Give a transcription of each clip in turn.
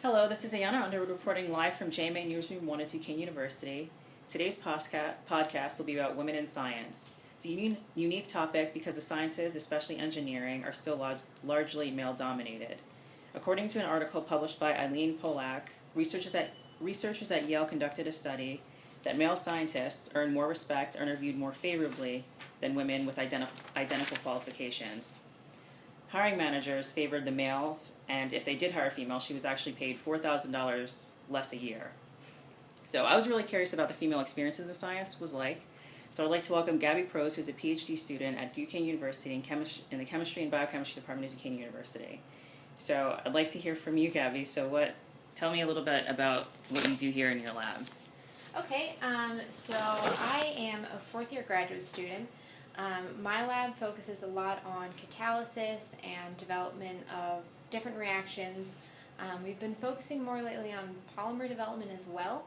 Hello, this is Ayana Underwood reporting live from JMA Newsroom 1 at Duquesne University. Today's podcast will be about women in science. It's a unique topic because the sciences, especially engineering, are still largely male-dominated. According to an article published by Eileen Polak, researchers at Yale conducted a study that male scientists earn more respect or are viewed more favorably than women with identical qualifications. Hiring managers favored the males, and if they did hire a female, she was actually paid $4,000 less a year. So I was really curious about the female experiences in science was like. So I'd like to welcome Gabby Pros, who's a PhD student at Duquesne University in the Chemistry and Biochemistry Department of Duquesne University. So I'd like to hear from you, Gabby. So tell me a little bit about what you do here in your lab. Okay, so I am a fourth-year graduate student. My lab focuses a lot on catalysis and development of different reactions. We've been focusing more lately on polymer development as well.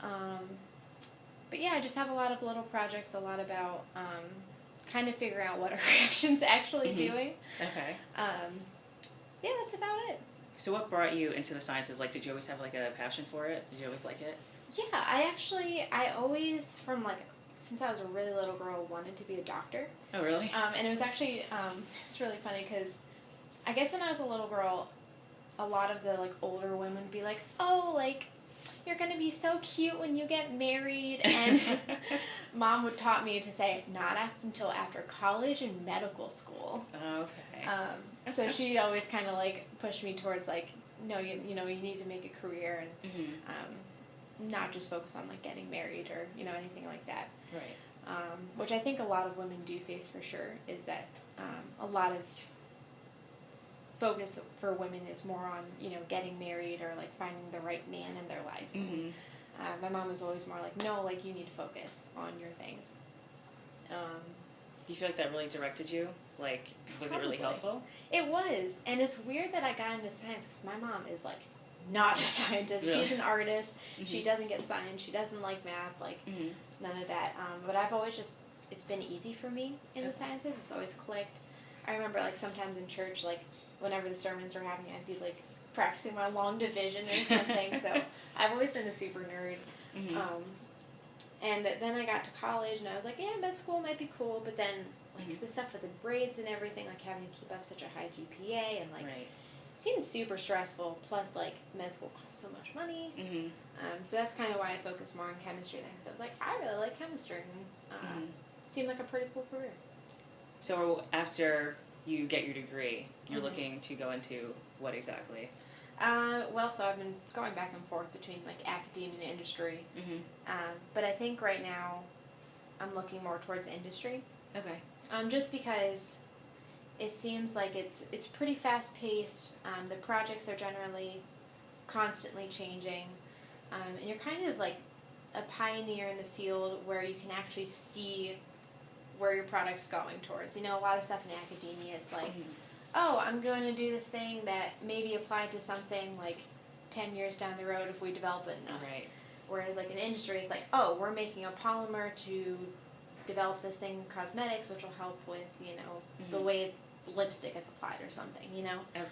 But yeah, I just have a lot of little projects, a lot about kind of figuring out what a reaction's actually doing. Okay. Yeah, that's about it. So what brought you into the sciences? Like, did you always have like a passion for it? Did you always like it? Yeah, I always, since I was a really little girl, wanted to be a doctor. Oh, really? And it was actually, it's really funny because I guess when I was a little girl, a lot of the, older women would be like, oh, you're going to be so cute when you get married. And Mom would taught me to say, not until after college and medical school. Okay. So she always kind of, pushed me towards, no, you need to make a career and not just focus on, getting married or, anything like that. Right. Which I think a lot of women do face for sure, is that a lot of focus for women is more on, getting married or, finding the right man in their life. Mm-hmm. My mom was always more like, no, you need to focus on your things. Do you feel like that really directed you? Was it really helpful? It was. And it's weird that I got into science because my mom is, not a scientist. Really? She's an artist. Mm-hmm. She doesn't get science. She doesn't like math. None of that. But I've always it's been easy for me in the sciences. It's always clicked. I remember, sometimes in church, whenever the sermons were happening, I'd be, practicing my long division or something. So I've always been a super nerd. Mm-hmm. And then I got to college, and I was like, yeah, med school might be cool. But then, the stuff with the grades and everything, having to keep up such a high GPA and, right. Seemed super stressful, plus, med school costs so much money. Mm-hmm. So that's kind of why I focus more on chemistry then, because I was like, I really like chemistry, and seemed like a pretty cool career. So after you get your degree, you're looking to go into what exactly? So I've been going back and forth between, academia and industry. Mm-hmm. But I think right now I'm looking more towards industry. Okay. Just because it seems like it's pretty fast-paced. The projects are generally constantly changing. And you're kind of a pioneer in the field where you can actually see where your product's going towards. A lot of stuff in academia is oh, I'm going to do this thing that maybe applied to something 10 years down the road if we develop it enough. Right. Whereas in industry, it's oh, we're making a polymer to develop this thing in cosmetics, which will help with, the way lipstick is applied or something, Okay.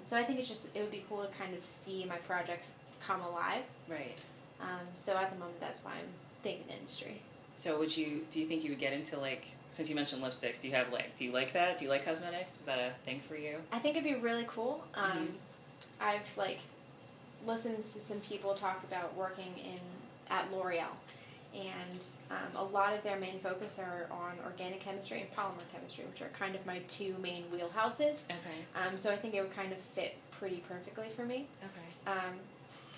So I think it would be cool to kind of see my projects come alive. Right. So at the moment, that's why I'm thinking industry. So do you think you would get into since you mentioned lipsticks, do you like that? Do you like cosmetics? Is that a thing for you? I think it'd be really cool. I've listened to some people talk about working at L'Oreal, and a lot of their main focus are on organic chemistry and polymer chemistry, which are kind of my two main wheelhouses. Okay. So I think it would kind of fit pretty perfectly for me. Okay.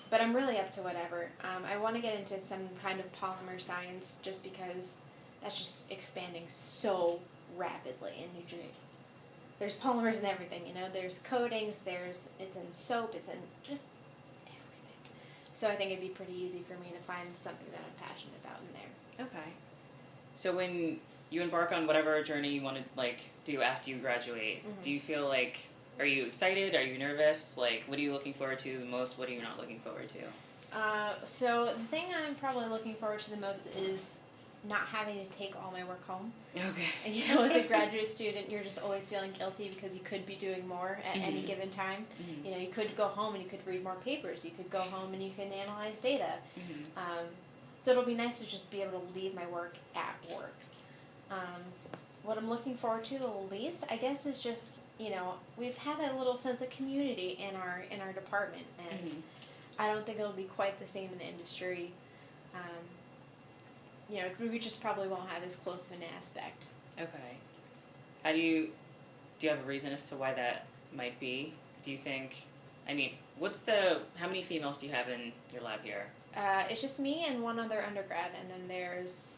But I'm really up to whatever. I want to get into some kind of polymer science just because that's just expanding so rapidly, and there's polymers in everything, there's coatings, it's in soap, it's in just everything. So I think it'd be pretty easy for me to find something that I'm passionate about in there. Okay. So when you embark on whatever journey you want to do after you graduate, do you feel are you excited? Are you nervous? What are you looking forward to the most? What are you not looking forward to? So the thing I'm probably looking forward to the most is not having to take all my work home. Okay. And, you know, as a graduate student, you're just always feeling guilty because you could be doing more at any given time. You know, you could go home and you could read more papers. You could go home and you can analyze data. So it'll be nice to just be able to leave my work at work. What I'm looking forward to the least, I guess, is just, you know, we've had a little sense of community in our department, and I don't think it'll be quite the same in the industry. You know, we just probably won't have as close of an aspect. Okay. Do you have a reason as to why that might be? Do you think, I mean, how many females do you have in your lab here? It's just me and one other undergrad, and then there's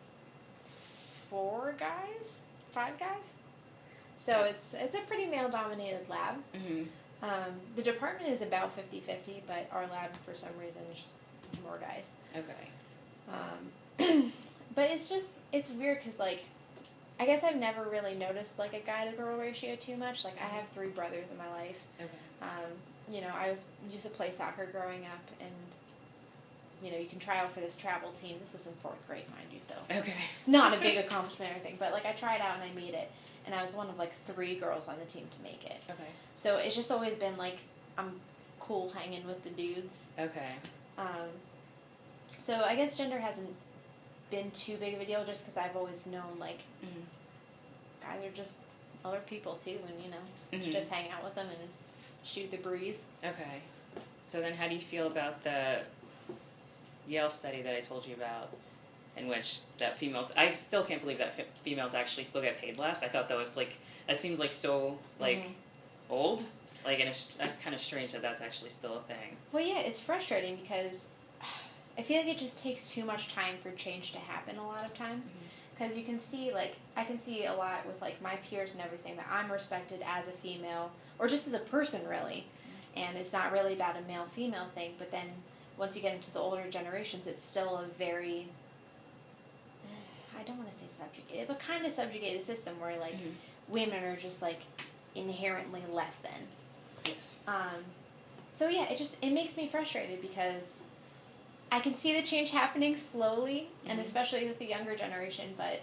5 guys. So it's a pretty male-dominated lab. The department is about 50-50, but our lab, for some reason, is just more guys. Okay. But it's weird because, like, I guess I've never really noticed, like, a guy-to-girl ratio too much. Like, I have 3 brothers in my life. Okay. You know, I used to play soccer growing up, and, you know, you can try out for this travel team. This was in 4th grade, mind you, so okay. It's not a big accomplishment or anything. But, like, I tried out and I made it, and I was one of, like, 3 girls on the team to make it. Okay. So it's just always been, like, I'm cool hanging with the dudes. Okay. So I guess gender hasn't been too big of a deal just because I've always known, like, guys are just other people, too, and, you know, just hang out with them and shoot the breeze. Okay. So then how do you feel about the Yale study that I told you about, in which that females, I still can't believe that females actually still get paid less. I thought that was, like, that seems like so, like, old. Like, and that's kind of strange that that's actually still a thing. Well, yeah, it's frustrating because I feel like it just takes too much time for change to happen a lot of times. Because you can see, like, I can see a lot with, like, my peers and everything that I'm respected as a female, or just as a person, really. And it's not really about a male-female thing, but then once you get into the older generations, it's still a very, I don't want to say subjugated, but kind of subjugated system where, like, women are just, like, inherently less than. Yes. So, yeah, it makes me frustrated because I can see the change happening slowly, and especially with the younger generation, but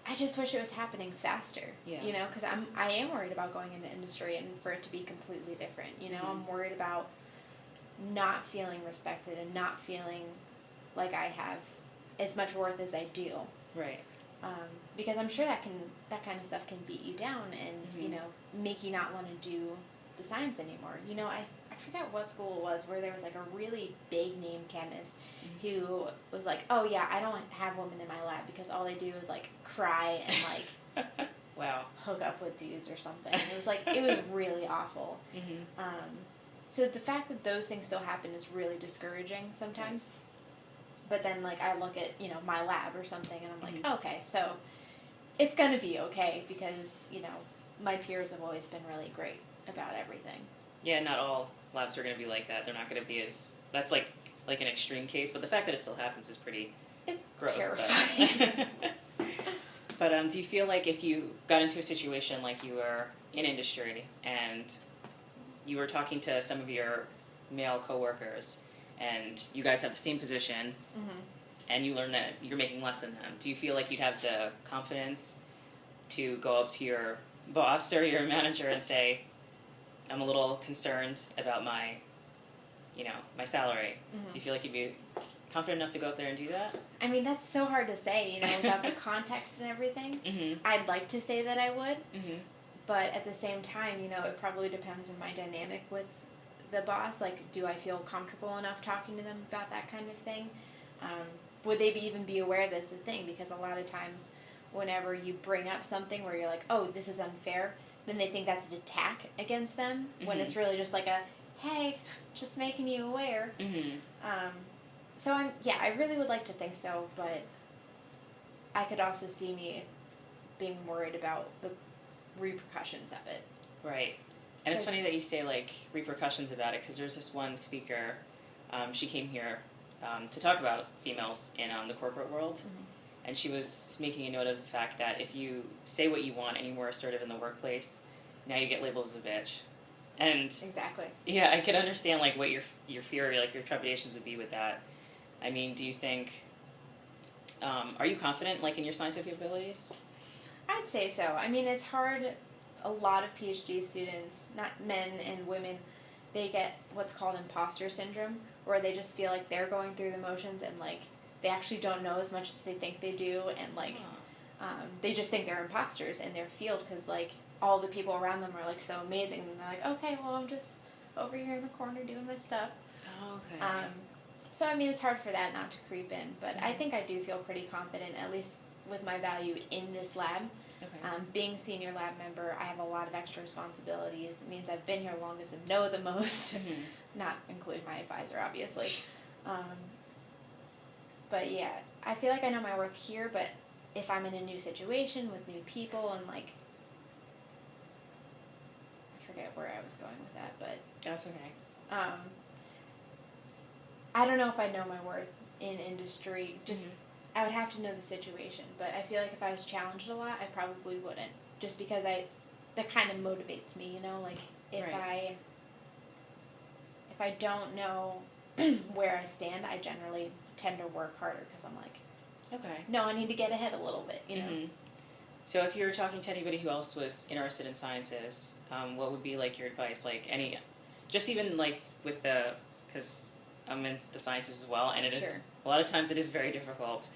I just wish it was happening faster. Yeah. You know, because I am worried about going into industry and for it to be completely different. You know, I'm worried about not feeling respected and not feeling like I have as much worth as I do. Right. Because I'm sure that kind of stuff can beat you down and you know, make you not want to do the science anymore. You know, I forget what school it was where there was, like, a really big name chemist who was like, oh yeah, I don't have women in my lab because all they do is, like, cry and, like, wow, hook up with dudes or something. It was like, it was really awful. So the fact that those things still happen is really discouraging sometimes. But then, like, I look at, you know, my lab or something and I'm like, okay, so it's going to be okay because, you know, my peers have always been really great about everything. Yeah, not all labs are going to be like that. They're not going to be as, that's like an extreme case, but the fact that it still happens is pretty gross. Terrifying. But do you feel like if you got into a situation like you were in industry and you were talking to some of your male coworkers and you guys have the same position and you learn that you're making less than them, do you feel like you'd have the confidence to go up to your boss or your manager and say, I'm a little concerned about my salary? Do you feel like you'd be confident enough to go up there and do that? I mean, that's so hard to say, you know, without the context and everything. I'd like to say that I would, but at the same time, you know, it probably depends on my dynamic with the boss. Like, do I feel comfortable enough talking to them about that kind of thing? Would they even be aware that it's a thing? Because a lot of times, whenever you bring up something where you're like, oh, this is unfair, then they think that's an attack against them, when it's really just like a, hey, just making you aware. So I really would like to think so, but I could also see me being worried about the repercussions of it. Right. And it's funny that you say, like, repercussions about it, because there's this one speaker, she came here to talk about females in the corporate world, and she was making a note of the fact that if you say what you want and you're more assertive in the workplace, now you get labeled as a bitch. And exactly. Yeah, I could understand, like, what your fear, like, your trepidations would be with that. I mean, do you think, Are you confident, like, in your scientific abilities? I'd say so. I mean, it's hard. A lot of PhD students, not men and women, they get what's called imposter syndrome, where they just feel like they're going through the motions and, like, they actually don't know as much as they think they do, and, like, they just think they're imposters in their field because, like, all the people around them are, like, so amazing, and they're like, okay, well, I'm just over here in the corner doing my stuff. Okay. So, I mean, it's hard for that not to creep in, but I think I do feel pretty confident, at least with my value in this lab. Okay. Being senior lab member, I have a lot of extra responsibilities. It means I've been here longest and know the most, not including my advisor, obviously. But yeah, I feel like I know my worth here, but if I'm in a new situation with new people and, like, I forget where I was going with that, but That's okay. I don't know if I know my worth in industry. Just I would have to know the situation, but I feel like if I was challenged a lot, I probably wouldn't. Just because that kind of motivates me, you know. Like if I don't know where I stand, I generally tend to work harder because I'm like, okay, no, I need to get ahead a little bit, you know. So if you were talking to anybody who else was interested in sciences, what would be, like, your advice? Like, just even, like, with because I'm in the sciences as well, and it is, a lot of times it is very difficult.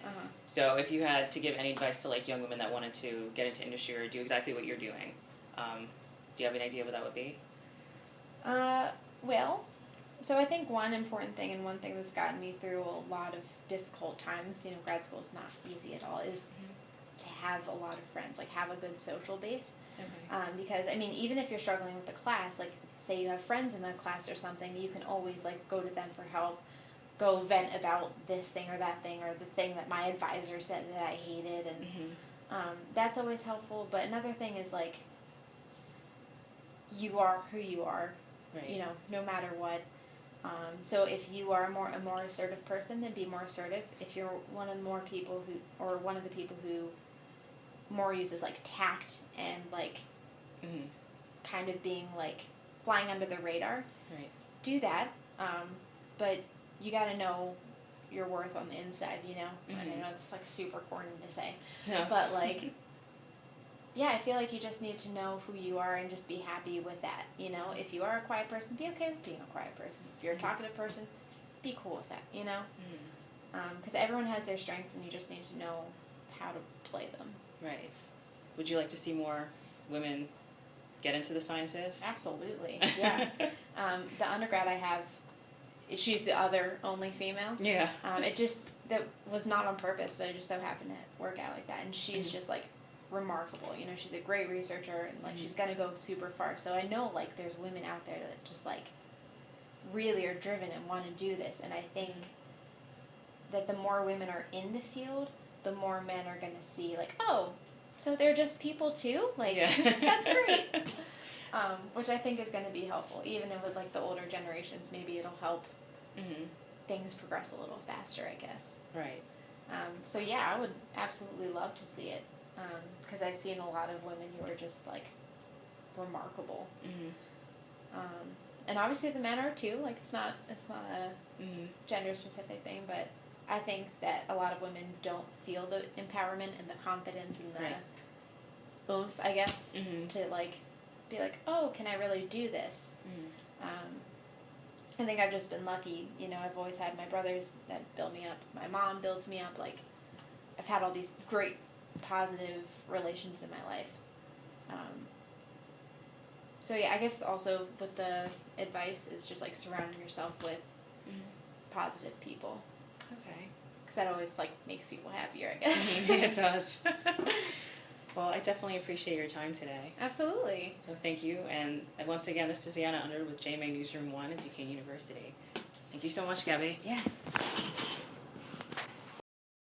So if you had to give any advice to, like, young women that wanted to get into industry or do exactly what you're doing, do you have an idea what that would be? Well, so I think one important thing and one thing that's gotten me through a lot of difficult times, you know, grad school is not easy at all, is to have a lot of friends, like have a good social base. Because, I mean, even if you're struggling with the class, like say you have friends in the class or something, you can always, like, go to them for help, go vent about this thing or that thing or the thing that my advisor said that I hated, and that's always helpful. But another thing is, like, you are who you are, you know, no matter what. So if you are a more assertive person, then be more assertive. If you're one of the people who more uses, like, tact and, like, kind of being, like, flying under the radar, do that. But you got to know your worth on the inside, you know. I know it's, like, super corny to say, but, like, yeah, I feel like you just need to know who you are and just be happy with that, you know. If you are a quiet person, be okay with being a quiet person. If you're a talkative person, be cool with that, you know. Because everyone has their strengths, and you just need to know how to play them. Right. Would you like to see more women get into the sciences? Absolutely, yeah. The undergrad I have, she's the only female. Yeah. That was not on purpose, but it just so happened to work out like that. And she's just, like, remarkable. You know, she's a great researcher, and, like, she's gonna go super far. So I know, like, there's women out there that just, like, really are driven and want to do this. And I think that the more women are in the field, the more men are gonna see, like, oh, so they're just people too? Like, that's great. Which I think is going to be helpful. Even with, like, the older generations, maybe it'll help things progress a little faster, I guess. Right. So, yeah, I would absolutely love to see it. Because I've seen a lot of women who are just, like, remarkable. And obviously the men are too. Like, it's not a gender-specific thing, but I think that a lot of women don't feel the empowerment and the confidence and the oomph, I guess, to, like, be like, oh, can I really do this? I think I've just been lucky. You know, I've always had my brothers that build me up. My mom builds me up. Like, I've had all these great, positive relations in my life. So, yeah, I guess also with the advice is just, like, surrounding yourself with positive people. Okay. Because that always, like, makes people happier, I guess. It does. Well, I definitely appreciate your time today. Absolutely. So thank you. And once again, this is Anna Under with JMA Newsroom 1 at Duquesne University. Thank you so much, Gabby. Yeah.